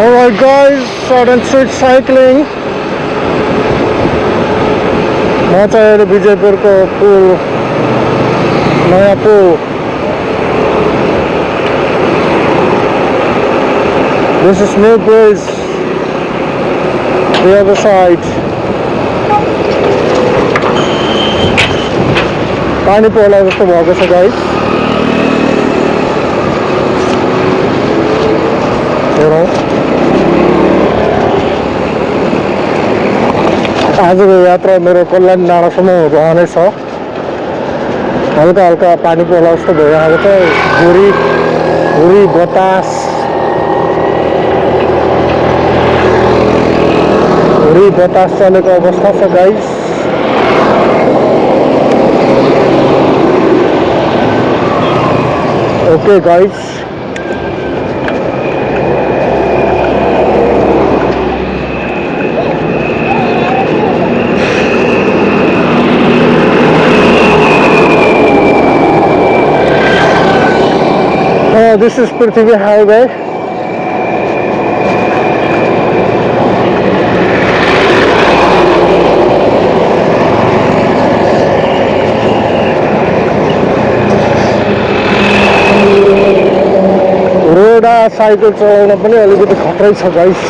Alright guys, Southern Street Cycling. म चाहिँ अहिले विजयपुरको पुल, नयाँ पुल. This is new bridge. The other side. पानी पर्ला जस्तो भएको छ गाइस. हेरौँ. आजको यात्रा मेरो कल्याण डाँडासम्म रहनेछ. हल्का हल्का पानी पर्ला जस्तो भइरहेको छ. हुरी बतास, हुरी बतास चलेको अवस्था छ guys. Okay guys. This is Prithvi Highway. Rodan cycle चलाउन पनि अलिकति खतरै छ guys.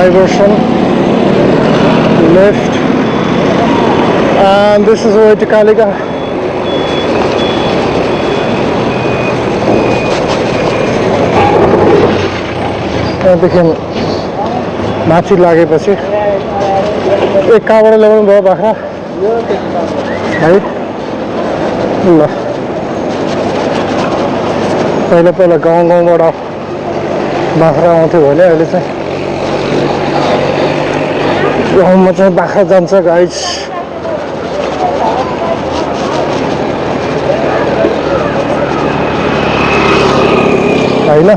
Diversion left, and this is way to Kalika. त्यहाँदेखि माथि लागेपछि एक कहाँबाट ल्याउनु भयो बाख्रा है. ल पहिला गाउँबाट बाख्रा आउँथ्यो भने अहिले चाहिँ गाउँमा चाहिँ बाख्रा जान्छ गाइस. होइन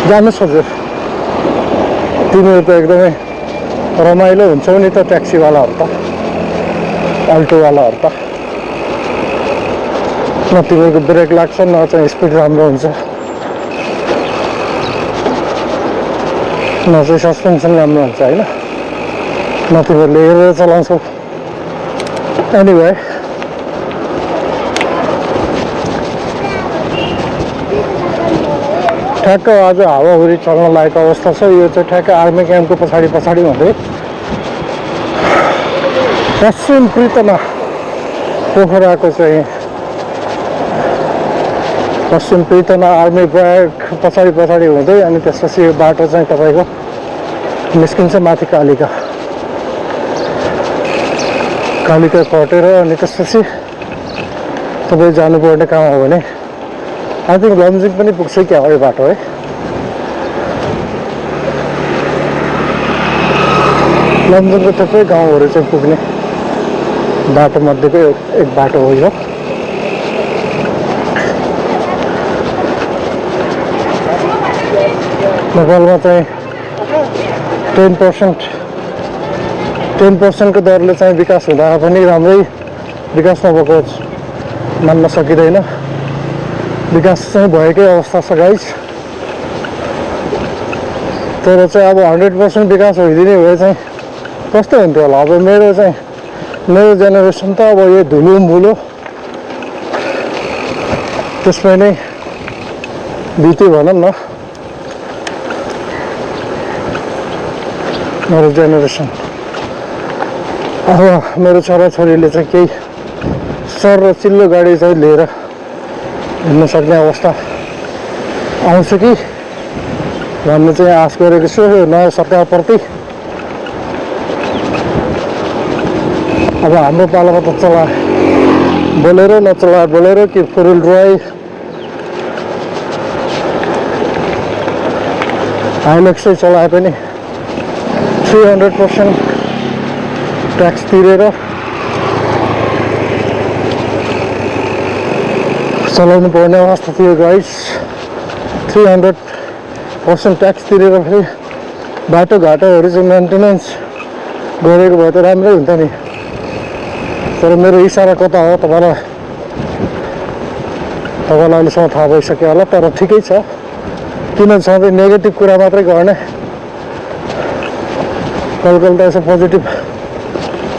जानुहोस् हजुर. तिमीहरू त एकदमै रमाइलो हुन्छौ नि त ट्याक्सीवालाहरू त, अल्टोवालाहरू त. न तिमीहरूको ब्रेक लाग्छ न चाहिँ स्पिड राम्रो हुन्छ, न चाहिँ सस्पेन्सन राम्रो हुन्छ होइन. न तिमीहरूले हेरेर चलाउँछौ. एनिवे ठ्याक्क आज हावाहुरी चल्न लागेको अवस्था छ. यो चाहिँ ठ्याक्क आर्मी क्याम्पको पछाडि हुँदै पश्चिम प्रितना पोखराको चाहिँ पश्चिम प्रितना आर्मी ब्यारेक पछाडि हुँदै अनि त्यसपछि यो बाटो चाहिँ तपाईँको निस्किन्छ माथि कालिका कटेर अनि त्यसपछि तपाईँ जानुपर्ने कहाँ हो भने आई थिङ्क लमजुङ पनि पुग्छ क्या हो यो बाटो है. लमजुङको थुप्रै गाउँहरू चाहिँ पुग्ने बाटो मध्येको एक बाटो हो यो. नेपालमा चाहिँ 10% को दरले चाहिँ विकास हुँदा पनि राम्रै विकास नभएको मान्न सकिँदैन. विकास चाहिँ भएकै अवस्था छ गाइस. तर चाहिँ अब 100% विकास भइदिने भए चाहिँ कस्तो हुन्थ्यो होला. अब मेरो जेनेरेसन त अब यो धुलोमुलो त्यसमै नै बित्यो भनौँ न. मेरो जेनेरेसन अब मेरो छोराछोरीले चाहिँ केही सर र चिल्लो गाडी चाहिँ लिएर हिँड्न सक्ने अवस्था आउँछ कि भन्ने चाहिँ आश गरेको छु नयाँ सरकारप्रति. अब हाम्रो पालामा त बोलेरो कि फोर व्हिल ड्राइभ हाइलक्सै चलाए पनि 300% ट्याक्स तिरेर चलाउनु पर्ने अवस्था थियो गाइस। 300% ट्याक्स तिरेर फेरि बाटोघाटोहरू चाहिँ मेन्टेनेन्स गरेको भए त राम्रै हुन्थ्यो नि। तर मेरो इसारा कता हो तपाईँलाई अहिलेसम्म थाहा भइसक्यो होला। तर ठिकै छ, किन सधैँ नेगेटिभ कुरा मात्रै गर्ने, कल त यसो पोजिटिभ,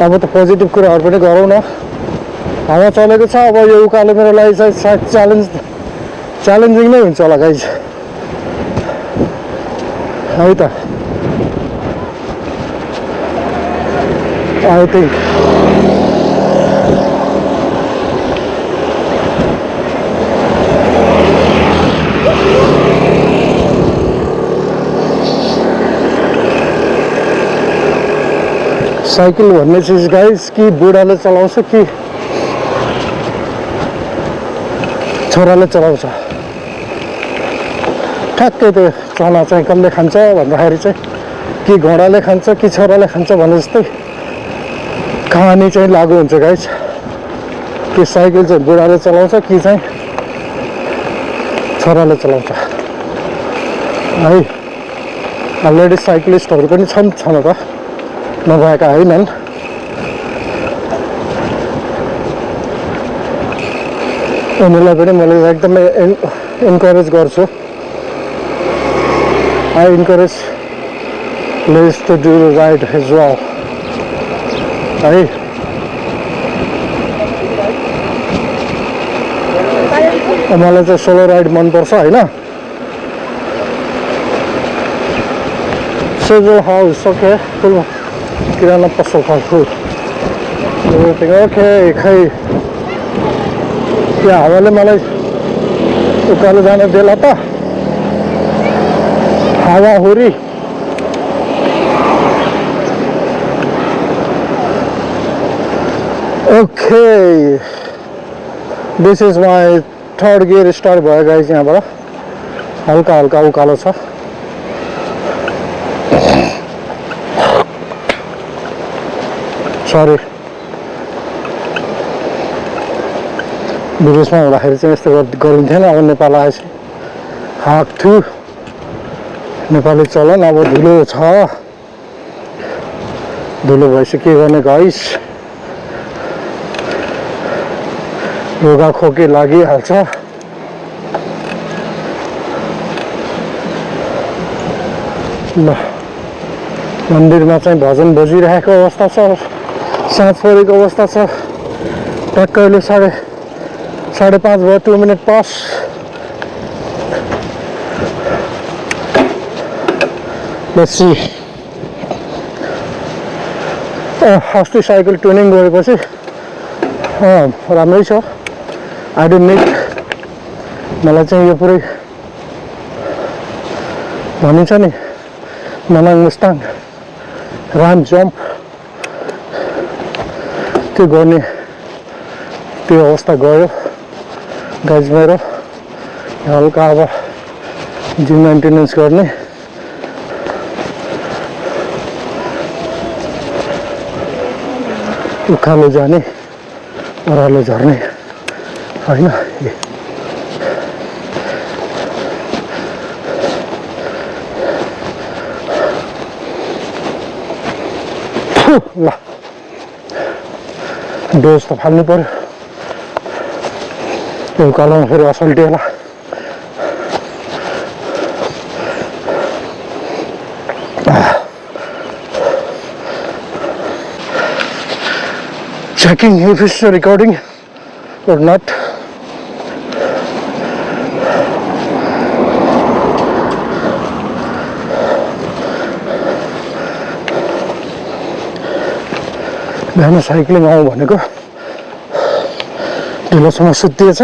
अब त पोजिटिभ कुराहरू पनि गरौँ न। हावा चलेको छ, अब यो उकालो मेरो लागि चाहिँ सायद च्यालेन्जिङ नै हुन्छ होला गाइज, है त। आई थिङ्क साइकल भन्ने चिज गाइस कि बुढाले चलाउँछ कि छोराले चलाउँछ, ठ्याक्कै त्यो चना चाहिँ कसले खान्छ भन्दाखेरि चाहिँ कि घोडाले खान्छ कि छोराले खान्छ भने जस्तै कहानी चाहिँ लागु हुन्छ गाइस। कि साइकल चाहिँ बुढाले चलाउँछ कि चाहिँ छोराले चलाउँछ है। लेडिज साइक्लिस्टहरू पनि छन् त, नभएका होइनन्। उनीहरूलाई पनि मैले एकदमै इन्करेज गर्छु। I encourage ladies to do ride as well है। मलाई चाहिँ सोलो राइड मनपर्छ होइन। Civil house, okay, full किराना पसल खालको ओके। खै त्यो हावाले मलाई उकालो जान देला त, हावाहुरी। Okay, this is my third gear start भयो गाइस। यहाँबाट हल्का हल्का उकालो छ। सरी, विदेशमा हुँदाखेरि चाहिँ यस्तो गरिन्थेन। अब नेपाल आएपछि हाँक्छु, नेपाली चलन। अब धुलो छ, धुलो भएपछि के गर्ने गाइस, रुगा खोकी लागिहाल्छ। ल, मन्दिरमा चाहिँ भजन बजिरहेको अवस्था छ, साँझ परेको अवस्था छ। ट्याक्क अहिले 5:30 भयो, 2 मिनट पास। Let's see. अस्ति साइकल ट्युनिङ गरेपछि राम्रै छ। आई डोन्ट निड, मलाई चाहिँ यो पुरै भनिन्छ नि मनाङ मुस्ताङ राम जम्प त्यो गर्ने त्यो अवस्था गयो गाइज मेरो। हल्का अब जिम मेन्टेनेन्स गर्ने, उकालो जाने, ओह्रालो झर्ने होइन। ल, डोज त फाल्नु पर्यो, त्यो उकालोमा फेरि असल्टियो होला। Checking if it's recording or not. बिहान साइक्लिङ आउँ भनेको ढिलोसम्म सुत्तिएछ।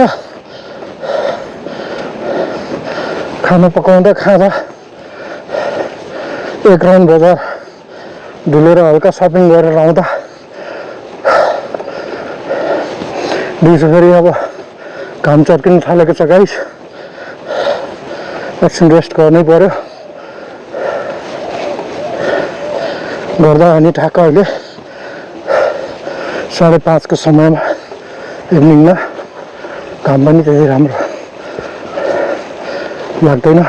खाना पकाउँदा खाँदा एक राउन्ड बजार ढुलेर हल्का सपिङ गरेर आउँदा दिउँसो फेरि अब घाम चर्किन थालेको छ गाइस। एकछिन रेस्ट गर्नै पर्यो। गर्दा अनि ठ्याक्क अहिले 5:30 को समयमा इभिनिङमा घाम पनि त्यति राम्रो लाग्दैन,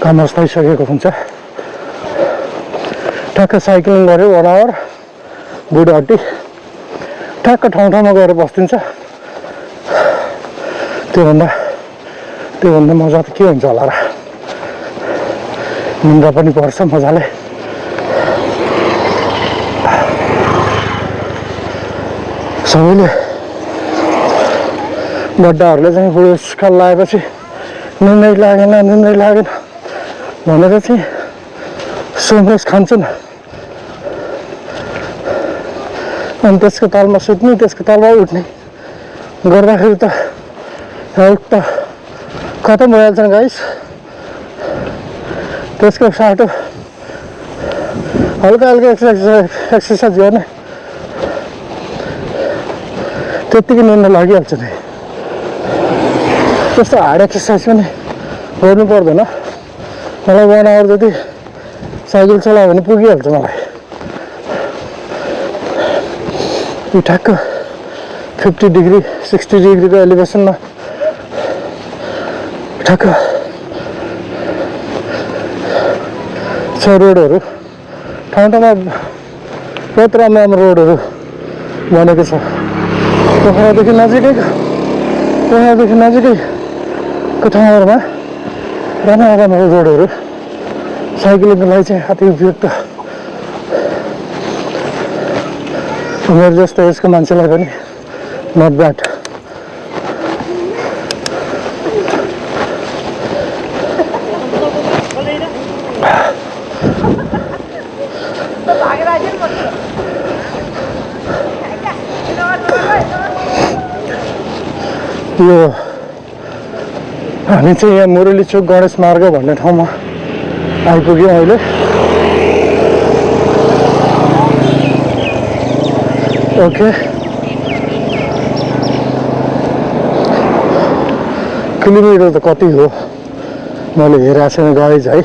घाम अस्ताइसकेको हुन्छ। ठ्याक्क साइक्लिङ गऱ्यो 1 आवर, बुढाहट्टी ठ्याक्क ठाउँ ठाउँमा गएर बस्दिन्छ। त्योभन्दा मजा त के हुन्छ होला र। निन्द्रा पनि पर्छ मजाले। सबैले बड्डाहरूले चाहिँ बुढेसकाल लागेपछि निन्द्रै लागेन भनेर चाहिँ सोमरस खान्छन्, अनि त्यसको तालमा सुत्ने, त्यसको तालमा उठ्ने गर्दाखेरि त हेल्थ त खतम भइहाल्छन् गाइस। त्यसको साटो हल्का एक्सर्साइज गर्ने, त्यत्तिकै निन्द्रा लागिहाल्छ नि। त्यस्तो हार्ड एक्सर्साइज पनि गर्नु पर्दैन। मलाई 1 आवर जति साइकल चलायो भने पुगिहाल्छ मलाई। यो ठ्याक्क 50 डिग्री 60 डिग्रीको एलिभेसनमा ठ्याक्क छ रोडहरू, ठाउँ ठाउँमा बहुत राम्रो रोडहरू बनेको छ। पोखरादेखि नजिकैको ठाउँहरूमा राम्रो रोडहरू साइक्लिङको लागि चाहिँ अति उपयुक्त। मेरो जस्तो यसको मान्छेलाई पनि नट ब्याड। यो हामी चाहिँ यहाँ मुरली चोक गणेश मार्ग भन्ने ठाउँमा आइपुग्यौँ अहिले। ओके, किलोमिटर त कति हो मैले हेरेको छैन गाइज है,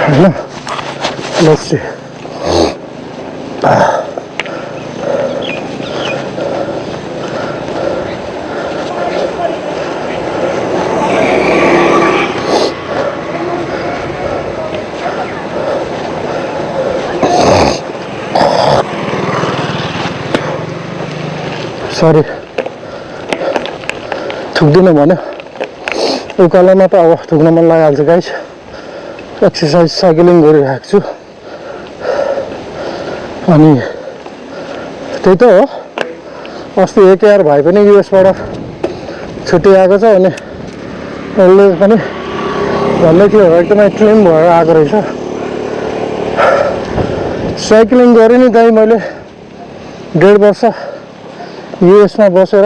होइन। Let's see. सरी थुक्दिनँ भन्यो, उकालोमा त अब थुक्न मन लागिहाल्छ गाइस। एक्सर्साइज साइक्लिङ गरिरहेको छु, अनि त्यही त हो। अस्ति AKR भाइ पनि US बाट छुट्टी आएको छ, अनि उसले पनि भन्दै थियो एकदमै ट्रिम भएर आएको रहेछ। साइक्लिङ गरेँ नि दाइ मैले 1.5 वर्ष US मा बसेर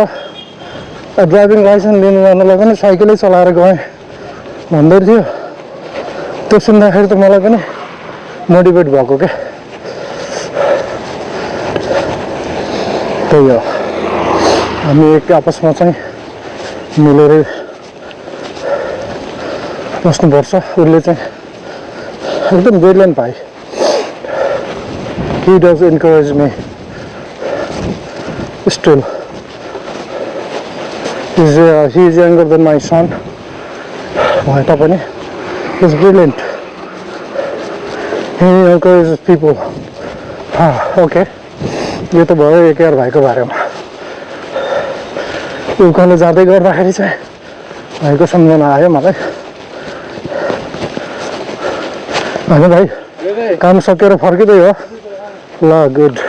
ड्राइभिङ लाइसेन्स लिनु जानुलाई पनि साइकलै चलाएर गएँ भन्दै थियो। त्यो सुन्दाखेरि त मलाई पनि मोटिभेट भएको क्या। त्यही हो, हामी एक आपसमा चाहिँ मिलेर बस्नुपर्छ। उसले चाहिँ एकदम ब्रिलियन्ट भाइ, he does encourage me still. He is younger than my son, भए तापनि he's brilliant. He encourages people. Okay, यो त भयो AKR भाइको बारेमा। उकालो जाँदै गर्दाखेरि चाहिँ भाइको सम्झना आयो मलाई। होइन भाइ, काम सकेर फर्किँदै हो ल? गुड।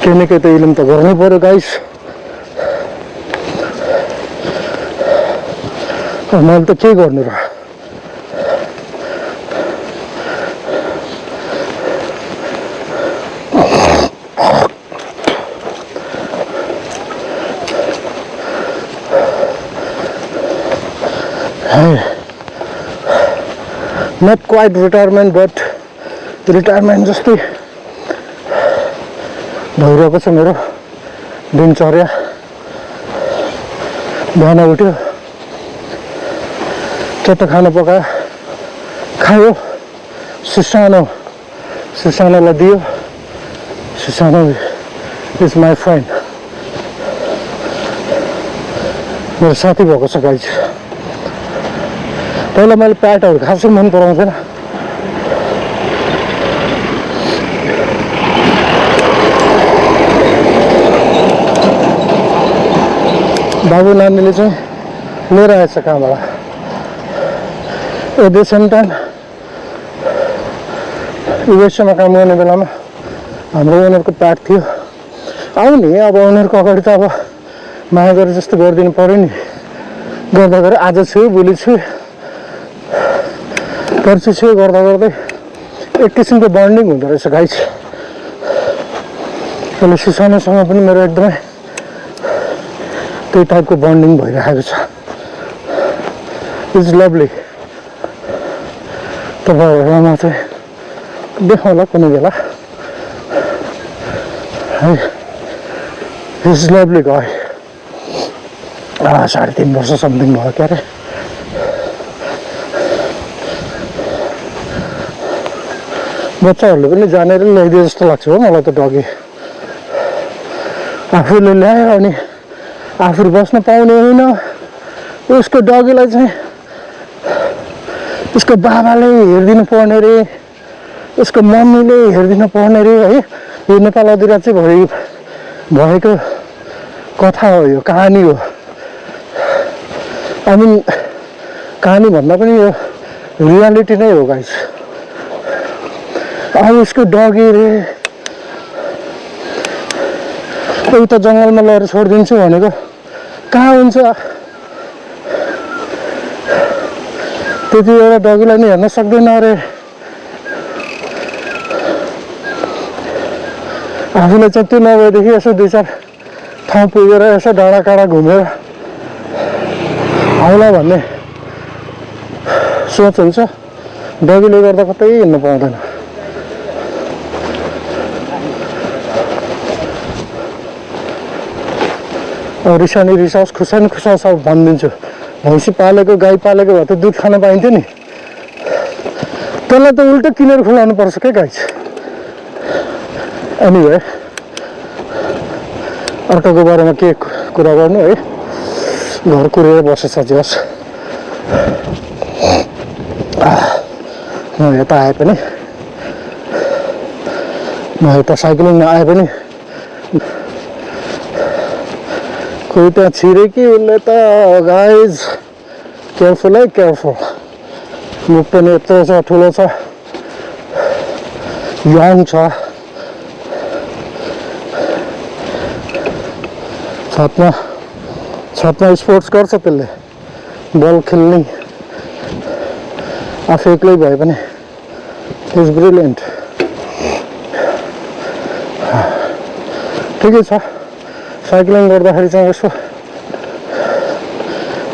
केही न केही त इल्म त गर्नै पर्यो गाइस। मैले त के गर्नु र। Not quite retirement, but retirement जस्तै भइरहेको छ मेरो दिनचर्या बिहान उठ्यो के त खाना पकायो खायो सुसानोलाई दियो सुसानो इज माई फ्रेन्ड मेरो साथी भएको छ गाइज पहिला मैले प्याटहरू खासै मन पराउँथेन बाबु नानीले चाहिँ लिएर आएछ कहाँबाट एट द सेम टाइम युएसएमा काम गर्ने बेलामा हाम्रो उनीहरूको प्याट थियो आऊ नि अब उनीहरूको अगाडि त अब माया गरे जस्तो गरिदिनु पऱ्यो नि गर्दा गर्दै आज छु भोलि छु पर्सि छु गर्दा गर्दै एक किसिमको बन्डिङ हुँदो रहेछ गाइस अहिले सुसानोसँग पनि मेरो एकदमै त्यही टाइपको बन्डिङ भइरहेको छ इज लभली तपाईँहरूमा चाहिँ देखाउला कुनै बेला है इज लभली गाई 3.5 वर्ष समथिङ भयो क्या अरे बच्चाहरूले पनि जानेर ल्याइदियो जस्तो लाग्छ हो मलाई त डगी आफूले ल्यायो अनि आफूले बस्न पाउने होइन उसको डगीलाई चाहिँ उसको बाबाले हेरिदिनु पर्ने रे उसको मम्मीले हेरिदिनु पर्ने रे है यो नेपाल अधिराज चाहिँ भएको कथा हो यो कहानी हो आई मिन कहानी भन्दा पनि यो रियालिटी नै हो गाइस अब उसको डगी रे उता जङ्गलमा लगेर छोडिदिन्छु भनेको कहाँ हुन्छ त्यति एउटा डगीलाई नि हेर्न सक्दैन अरे आफूले चाहिँ त्यो नभएदेखि यसो 2-4 ठाउँ पुगेर यसो डाँडा काँडा घुमेर आउला भन्ने सोच हुन्छ डगीले गर्दा कतै हिँड्नु पाउँदैन रिसानी रिसाओस् खुसानी खुसाओस् अब भनिदिन्छु भैँसी पालेको गाई पालेको भए त दुध खान पाइन्थ्यो नि त्यसलाई त उल्टो किनेर खुलाउनु पर्छ क्या गाई एनिवे अर्काको बारेमा के कुरा गर्नु है घर कुरेर बसेछ जस म यता आए पनि म यता साइक्लिङमा आए पनि कोही त्यहाँ छिरे कि उसले त गाइज केयरफुल है केयरफुल मुख पनि यत्रो छ ठुलो छ यङ छ छतमा स्पोर्ट्स गर्छ त्यसले बल खेल्ने आफू एक्लै भए पनि इज ब्रिलियन्ट ठिकै छ साइक्लिङ गर्दाखेरि चाहिँ यसो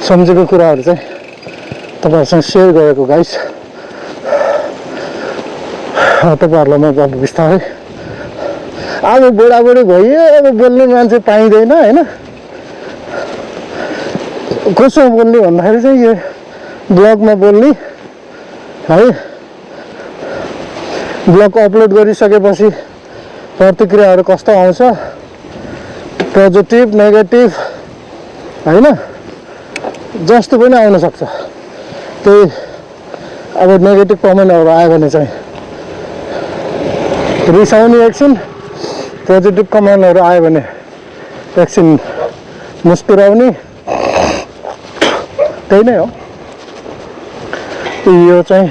सम्झेको कुराहरू चाहिँ तपाईँहरूसँग सेयर गरेको गाइस तपाईँहरूलाई म अब बिस्तारै अब बुढाबुढी भइयो अब बोल्ने मान्छे पाइँदैन होइन कसो बोल्ने भन्दाखेरि चाहिँ यो ब्लगमा बोल्ने है ब्लग अपलोड गरिसकेपछि प्रतिक्रियाहरू कस्तो आउँछ पोजिटिभ नेगेटिभ होइन जस्तो पनि आउन सक्छ त्यही अब नेगेटिभ कमेन्टहरू आयो भने चाहिँ रिसाउने एकछिन पोजिटिभ कमेन्टहरू आयो भने एकछिन मुस्कुराउने त्यही नै हो यो चाहिँ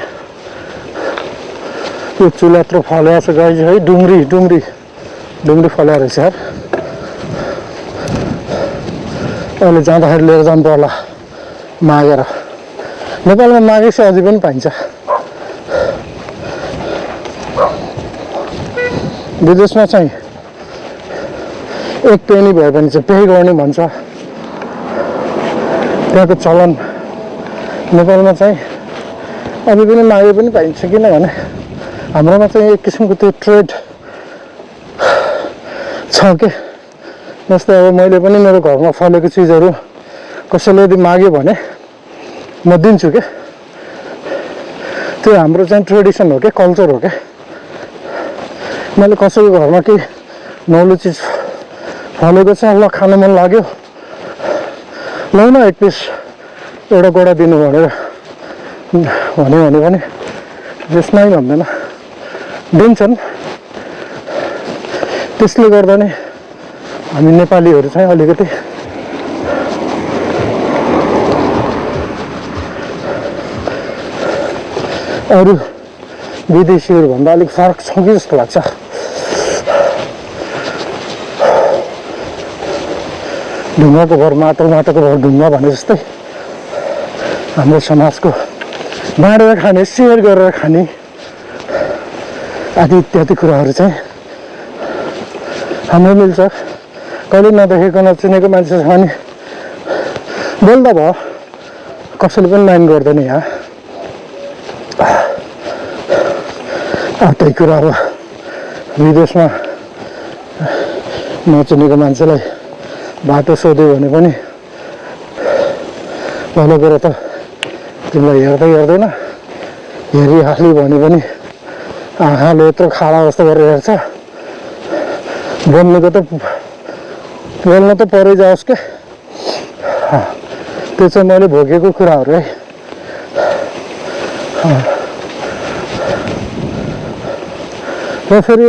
यो चुला यत्रो फलेको छ गाई है डुङ्ग्री फल्या रहेछ यार अहिले जाँदाखेरि लिएर जानु पर्ला मागेर नेपालमा मागेपछि अझै पनि पाइन्छ विदेशमा चाहिँ एक पेनी भयो भने चाहिँ पे गर्ने भन्छ त्यहाँको चलन नेपालमा चाहिँ अझै पनि मागे पनि पाइन्छ किनभने हाम्रोमा चाहिँ एक किसिमको त्यो ट्रेड छ के जस्तै अब मैले पनि मेरो घरमा फलेको चिजहरू कसैले यदि माग्यो भने म दिन्छु क्या। त्यो हाम्रो चाहिँ ट्रेडिसन हो क्या, कल्चर हो क्या। मैले कसैको घरमा केही नौलो चिज फलेको छ, ल खान मन लाग्यो, लौ न एक पिस एउटा गोडा दिनु भनेर भन्यो भने पनि त्यसमै भन्दैन, दिन्छन्। त्यसले गर्दा नै हामी नेपालीहरू चाहिँ अलिकति अरू विदेशीहरूभन्दा अलिक फरक छ कि जस्तो लाग्छ। ढुङ्गाको भर माटो, माटोको भर ढुङ्गा भने जस्तै हाम्रो समाजको बाँडेर खाने, सेयर गरेर खाने आदि इत्यादि कुराहरू चाहिँ हाम्रो मिल्छ। कहिले नदेखेको नचिनेको मान्छे छ भने बोल्दा भयो, कसैले पनि माइन्ड गर्दैन यहाँ। त्यही कुरा अब विदेशमा नचिनेको मान्छेलाई बाटो सोध्यो भने पनि पहिलो कुरो त तिमीलाई हेर्दै हेर्दैन, हेरिहाल्यो भने पनि आँखाले यत्रो खाडा जस्तो गरेर हेर्छ। बोल्न त परै जाओस् क्या। त्यो चाहिँ मैले भोगेको कुराहरू है। र फेरि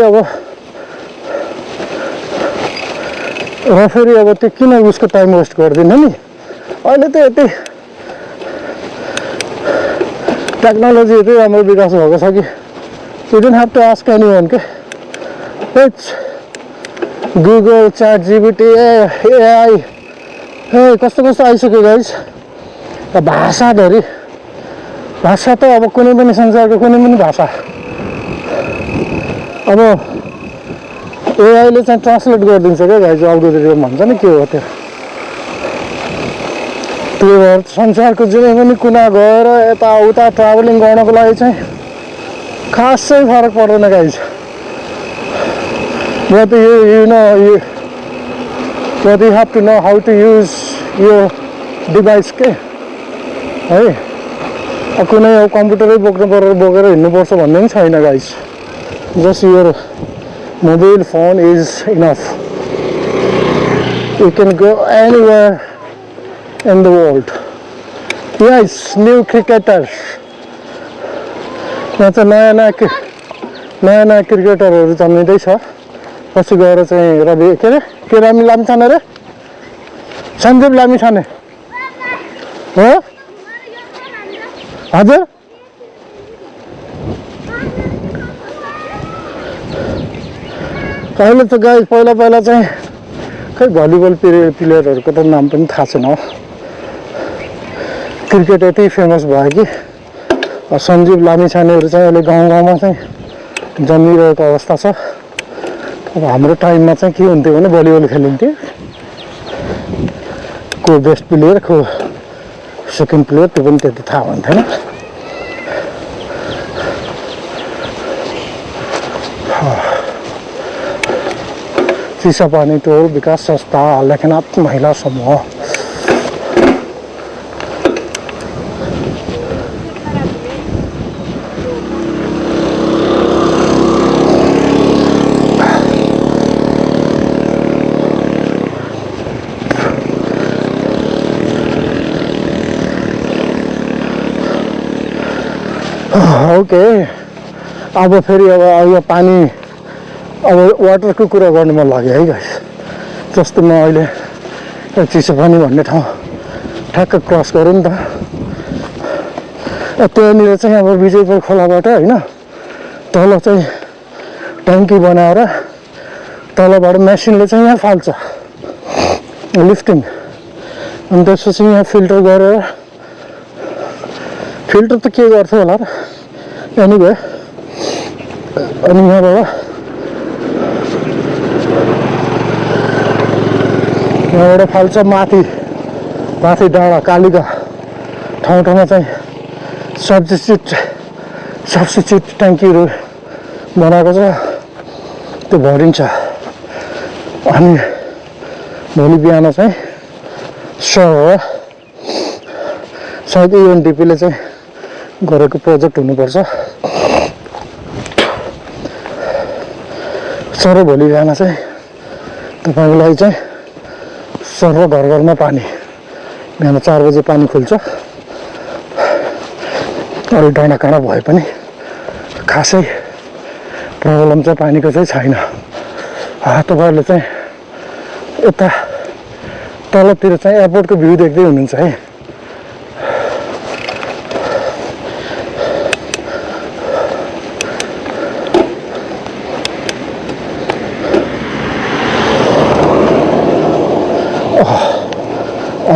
अब त्यो किन उसको टाइम वेस्ट गरिदिनु नि। अहिले त यति टेक्नोलोजी यति राम्रो विकास भएको छ कि you don't have to ask anyone के। It's Google, ChatGPT, AI कस्तो कस्तो आइसक्यो गाइस। भाषाधरि भाषा त अब कुनै पनि संसारको कुनै पनि भाषा अब एआईले चाहिँ ट्रान्सलेट गरिदिन्छ क्या गाइस। अल्गोरिदम भन्छ नि के हो त्यो। त्यो भएर संसारको जुनै पनि कुना गएर यताउता ट्राभलिङ गर्नको लागि चाहिँ खासै फरक पर्दैन guys. But you have to know how to use your device के है। कुनै अब कम्प्युटरै बोकेर हिँड्नुपर्छ भन्ने पनि छैन guys. Just your mobile phone is enough. You can go anywhere in the world. Yes, new cricketers. यहाँ चाहिँ नयाँ क्रिकेटरहरू जन्मिँदैछ। पछि गएर चाहिँ रवि के रामी लामिछाने अरे, सञ्जीव लामिछाने हो। हजुर अहिले त गाई पहिला चाहिँ खै भलिबल प्लेयरहरूको त नाम पनि थाहा छैन हो। क्रिकेट यति फेमस भयो कि सञ्जीव लामिछानेहरू चाहिँ अहिले गाउँ गाउँमा चाहिँ जन्मिरहेको अवस्था छ। अब हाम्रो टाइममा चाहिँ के हुन्थ्यो भने भलिबल खेलिन्थ्यो। को बेस्ट प्लेयर, को सेकेन्ड प्लेयर त्यो पनि त्यति थाहा हुन्थेन। चिसापानी टोल विकास संस्था लेखनाथ महिला समूह। ओके अब फेरि अब यो पानी अब वाटरको कुरा गर्नु मन लाग्यो है गाइस। जस्तो म अहिले चिसोपानी भन्ने ठाउँ ठ्याक्क क्रस गरेँ नि त। त्यहाँनिर चाहिँ अब विजयपुर खोलाबाट होइन तल चाहिँ ट्याङ्की बनाएर तलबाट मेसिनले चाहिँ यहाँ फाल्छ लिफ्टिङ। अनि त्यसपछि यहाँ फिल्टर गरेर, फिल्टर त के गर्थ्यो होला र एनिवे। अनि यहाँबाट फाल्छ माथि डाँडा कालीका ठाउँमा चाहिँ सब्स्टिट्युट ट्याङ्कीहरू बनाएको छ, त्यो भरिन्छ। अनि भोलि बिहान चाहिँ सर सायद युएनडिपीले चाहिँ गरेको प्रोजेक्ट हुनुपर्छ। सर भोलि बिहान चाहिँ तपाईँको लागि चाहिँ सर घर घरमा पानी बिहान 4 बजे पानी खुल्छ। अरू डाँडा काँडा भए पनि खासै प्रब्लम चाहिँ पानीको चाहिँ छैन। तपाईँहरूले चाहिँ यता तलतिर चाहिँ एयरपोर्टको भ्यू देख्दै हुनुहुन्छ है।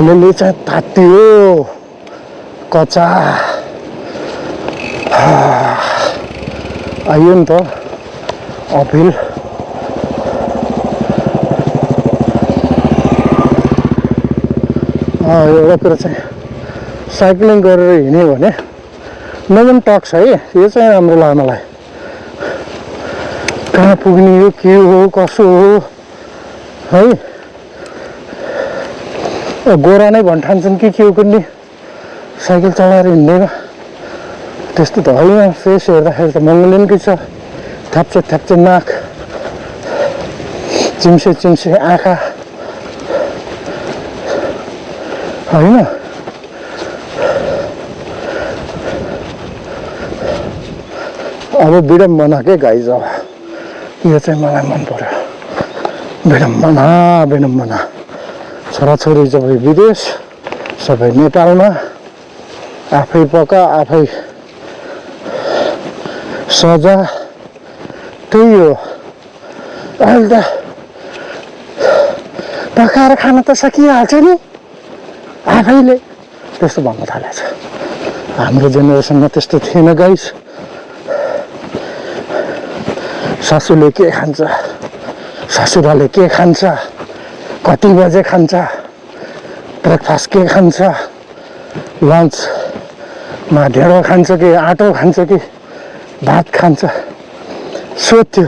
अलिअलि चाहिँ तातियो कच्चा आइयो नि त अपिल। एउटा कुरा चाहिँ साइक्लिङ गरेर हिँड्यो भने नजन टक्स है। यो चाहिँ राम्रो लाग्यो मलाई। कहाँ पुग्ने हो के हो कसो हो है। गोरा नै भन्ठान्छन् कि के हो कुन्नी साइकल चलाएर हिँड्दैन त्यस्तो त होइन। फेस हेर्दाखेरि त मङ्गलिनकै छ। थ्याप्चे थ्याप्चे नाक चिम्से चिम्से आँखा होइन। अब विडम्बना के गाइज। अब यो चाहिँ मलाई मन पर्यो। विडम्बना विडम्बना। छोराछोरी सबै विदेश सबै नेपालमा आफै पका आफै सजा त्यही हो। अहिले त पकाएर खान त सकिहाल्छ नि आफैले त्यस्तो भन्न थालेछ। हाम्रो जेनेरेसनमा त्यस्तो थिएन गाइस। सासूले के खान्छ ससुराले के खान्छ कति बजे खान्छ ब्रेकफास्ट के खान्छ लन्चमा ढेँडो खान्छ कि आँटो खान्छ कि भात खान्छ सोध्थ्यो।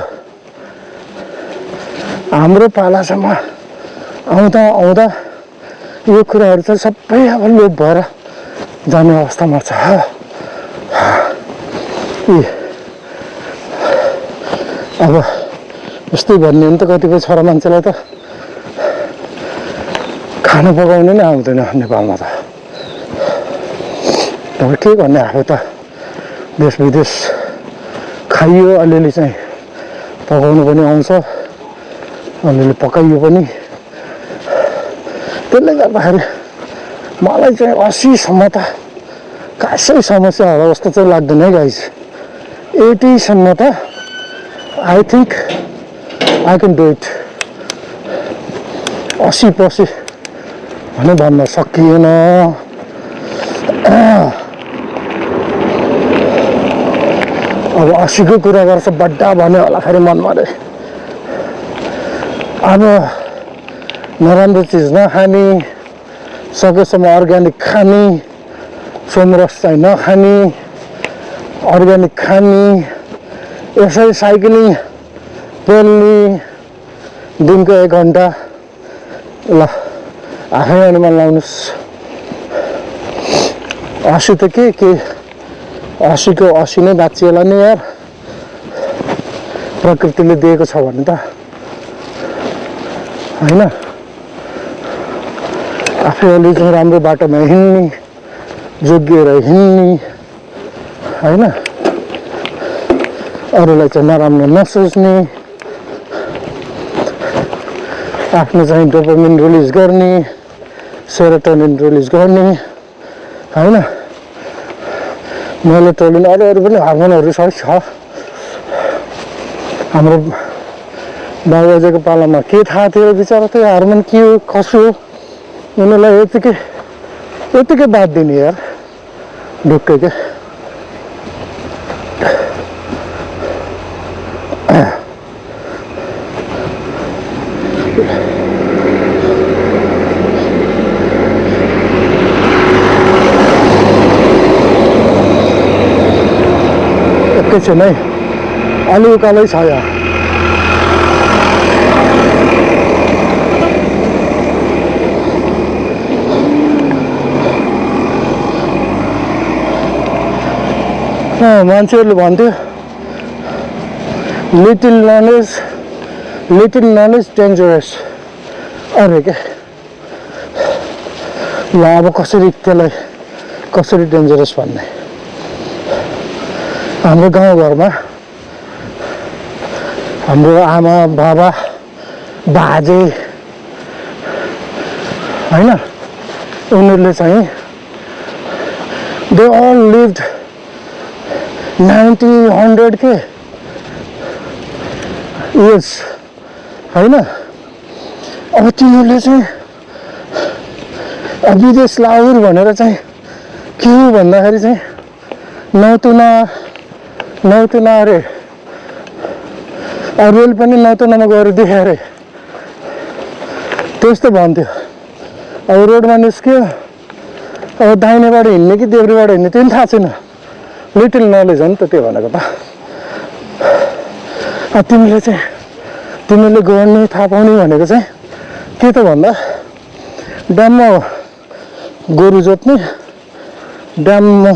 हाम्रो पालासम्म आउँदा आउँदा यो कुराहरू चाहिँ सबै अब लोप भएर जाने अवस्थामा छ। अब यस्तै भन्ने हो नि त कतिपय छोरा मान्छेलाई त खाना पकाउनु नै आउँदैन नेपालमा त। अब के भन्ने आफू त देश विदेश खाइयो अलिअलि चाहिँ पकाउनु पनि आउँछ अलिअलि पकाइयो पनि। त्यसले गर्दाखेरि मलाई चाहिँ 80सम्म त खासै समस्या होला जस्तो चाहिँ लाग्दैन है गाइस। 80सम्म त I think I can do it. 80% भने भन्न सकिएन। अब 80को कुरा गर्छ बड्डा भन्यो होला फेरि मनमा रे। अब नराम्रो चिज नखाने सकेसम्म अर्ग्यानिक खाने सोमरस चाहिँ नखाने अर्ग्यानिक खाने यसरी साइक्लिङ पेल्ने दिनको 1 घन्टा ल आफै अनुमान लाउनुहोस्। 80 त के 80को 80 नै बाँचिएला नि यार। प्रकृतिले दिएको छ भने त होइन। आफै अलि चाहिँ राम्रो बाटोमा हिँड्ने जोगिएर हिँड्ने होइन। अरूलाई चाहिँ नराम्रो नसोच्ने आफ्नो चाहिँ डोपामिन रिलिज गर्ने सेरोटोनिन रिलिज गर्ने होइन। मेलेटोनिन अरू पनि हार्मोनहरू सबै छ। हाम्रो बाबुआजूको पालामा के थाहा थियो बिचरा त्यो हार्मोन के हो कसो हो उनीहरूलाई यतिकै बात दिने यार ढुक्कै क्या। एकैछिन है अलि उकालै छ यहाँ। मान्छेहरूले भन्थ्यो लिटिल नलेज डेन्जरस अरे क्या। ल अब कसरी त्यसलाई कसरी डेन्जरस भन्ने। हाम्रो गाउँघरमा हाम्रो आमा बाबा बाजे होइन उनीहरूले चाहिँ दे अल लिभड 90-100 के इयर्स होइन। अब तिनीहरूले चाहिँ विदेश लाउर भनेर चाहिँ के हो भन्दाखेरि चाहिँ नौतुना अरे रेल पनि नौतुनामा गएर देखायो अरे त्यस्तो भन्थ्यो। अब रोडमा निस्क्यो अब दाहिनेबाट हिँड्ने कि देब्रेबाट हिँड्ने त्यो पनि थाहा छैन। लिटिल नलेज हो नि त त्यो भनेको त। तिमीले गर्ने थाहा पाउने भनेको चाहिँ के त भन्दा ड्याममा गोरु जोत्ने, ड्याममा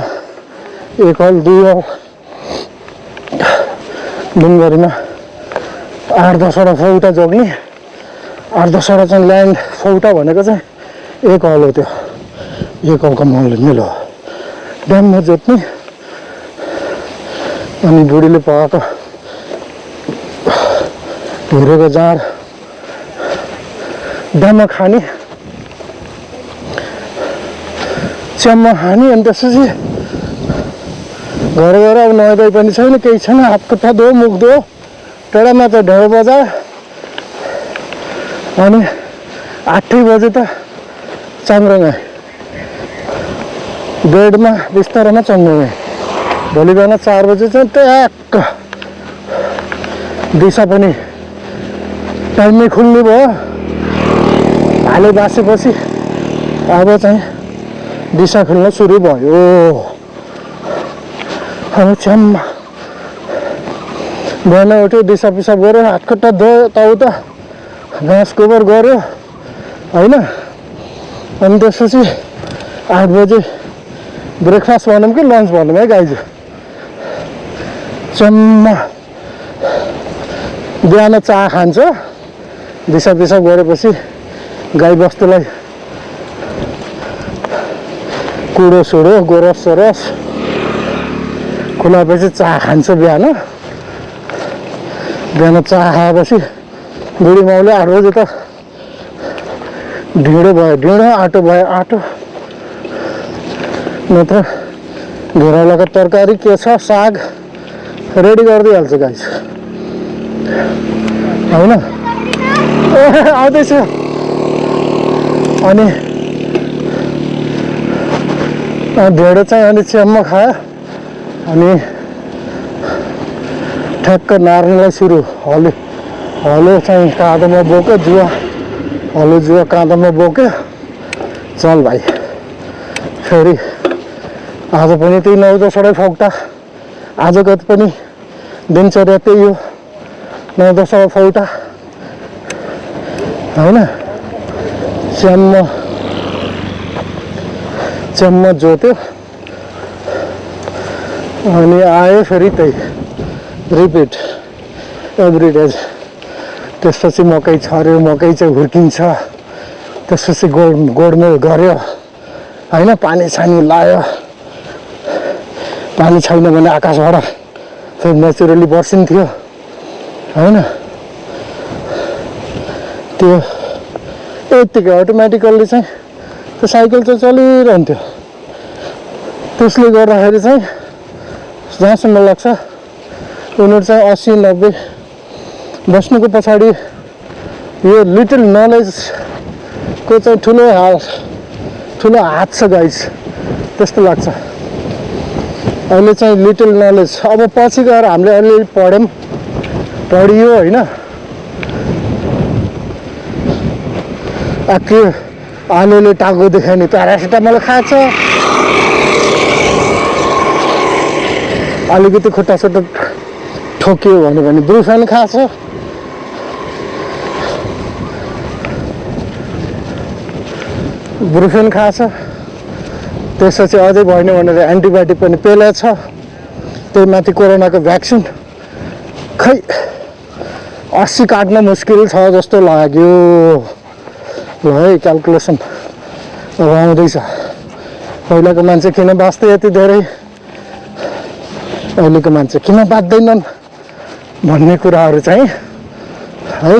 1 हल 2 हल दिनभरिमा 8-10वटा फौटा जोग्ने। 8-10वटा चाहिँ ल्यान्ड फौटा भनेको चाहिँ 1 हल हो। त्यो 1 हलको मिल हो ड्याममा जोत्ने। अनि बुढीले पकाएको हिरोको जाँड ड्याममा खाने, च्याम्मा खाने। अनि त्यसपछि घर गएर अब नुहाइधुवाइ पनि छैन, केही छैन, हात खुट्टा धो, मुख धो, टेढामा त ढेँडो बजा। अनि 8 बजे त चाङ्ग्राङ बेडमा बिस्तारामा चाङ्ग्राङ। भोलि बिहान 4 बजे चाहिँ ट्याक्क दिशा पनि टाइममै खुल्ने भयो। भाले बासेपछि अब चाहिँ दिशा खुल्न सुरु भयो। अब च्याम्मा बिहान उठ्यो, दिशा पिसाब गऱ्यो, हात खुट्टा धोयो, यताउता घाँस गोबर गऱ्यो होइन। अनि त्यसपछि 8 बजे ब्रेकफास्ट भनौँ कि लन्च भनौँ है गाइज। च्याम्मा बिहान चिया खान्छ, दिशा पिसाब गरेपछि गाई बस्तुलाई कुडो सुडो गोरस सोरस खुलाएपछि चिया खान्छ। बिहान चिया खाएपछि बुढी माउले 8 बजे त ढिँडो भयो ढिँडो, आटो भयो आटो, नत्र घिरौलाको तरकारी के छ साग रेडी गरिदिइहाल्छ गाइस होइन। आउँदैछु। अनि ढेँडो चाहिँ अनि च्याम्मा खायो। अनि ठ्याक्क नार्नेलाई सुरु हलो चाहिँ काँधोमा बोक्यो, जुवा काँधोमा बोक्यो। चल भाइ फेरि आज पनि त्यही 9-10वटा फौटा। आजको पनि दिनचर्या त्यही हो, 9-10वटा फौटा होइन। च्याम्मा जोत्यो अनि आयो फेरि त्यही रिपिट एभ्री डे। त्यसपछि मकै छर्यो, मकै चाहिँ हुर्किन्छ। त्यसपछि गोडमेल गऱ्यो होइन, पानी छानी लायो। पानी छैन भने आकाशबाट फेरि नेचुरली बर्सिन्थ्यो होइन। त्यो यत्तिकै अटोमेटिकल्ली चाहिँ त्यो साइकल चाहिँ चलिरहन्थ्यो। त्यसले गर्दाखेरि चाहिँ जहाँसम्म लाग्छ उनीहरू चाहिँ 80-90 बस्नुको पछाडि यो लिटिल नलेजको चाहिँ ठुलो हात छ गाइस, त्यस्तो लाग्छ। अहिले चाहिँ लिटिल नलेज अब पछि गएर हामीले अलिअलि पढियो होइन। के आलुले टाउको देखायो नि प्यारासिटामल खान्छ, अलिकति खुट्टा सुट्टा ठोक्यो भने ब्रुफेन खान्छ। त्यसपछि अझै भएन भनेर एन्टिबायोटिक पनि पेलेछ। त्यही माथि कोरोनाको भ्याक्सिन खै 80 काट्न मुस्किल छ जस्तो लाग्यो। ल है क्यालकुलेसन अब आउँदैछ। पहिलाको मान्छे किन बाँच्दै यति धेरै, अहिलेको मान्छे किन बाँच्दैनन् भन्ने कुराहरू चाहिँ है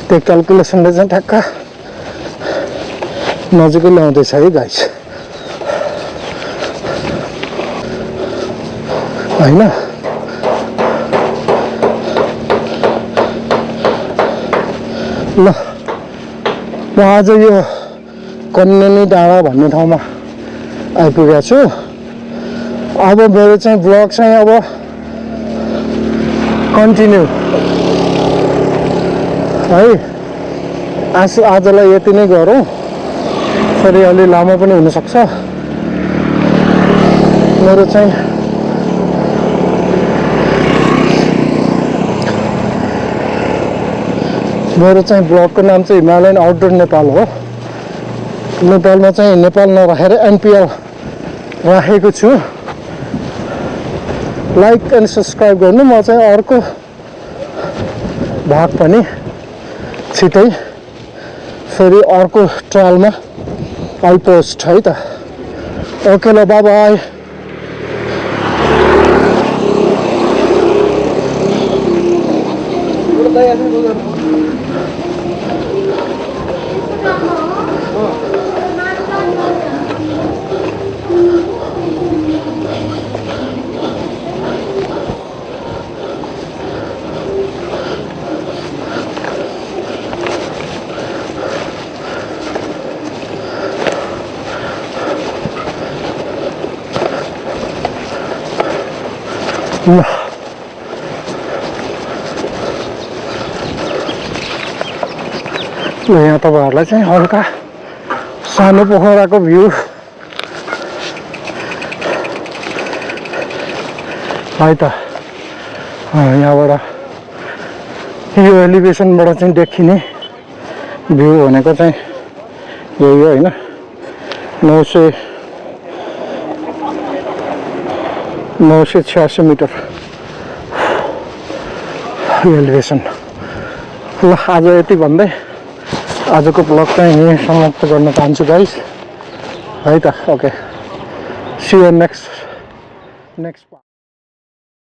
त्यो क्यालकुलेसनले चाहिँ ठ्याक्क नजिकै ल्याउँदैछ है गाइस होइन। ल म आज यो कन्यानी डाँडा भन्ने ठाउँमा आइपुगेको छु। अब मेरो चाहिँ ब्लग चाहिँ अब कन्टिन्यू है। आजलाई यति नै गरौँ, फेरि अलि लामो पनि हुनसक्छ। मेरो चाहिँ ब्लगको नाम चाहिँ हिमालयन आउटडोर नेपाल हो। नेपालमा चाहिँ नेपाल नराखेर एनपिएल राखेको छु। लाइक एन्ड सब्सक्राइब गर्नु। म चाहिँ अर्को भाग पनि छिटै फेरि अर्को ट्रायलमा आई पोस्ट है त। ओके ल बाई बाई। ल यहाँ तपाईँहरूलाई चाहिँ हल्का सानो पोखराको भ्यू है त। यहाँबाट यो एलिभेसनबाट चाहिँ देखिने भ्यू भनेको चाहिँ यही हो होइन। 986 मिटर एलिभेसन। ल आज यति भन्दै आजको ब्लग चाहिँ यहीँ समाप्त गर्न चाहन्छु गाइस है त। Okay C you next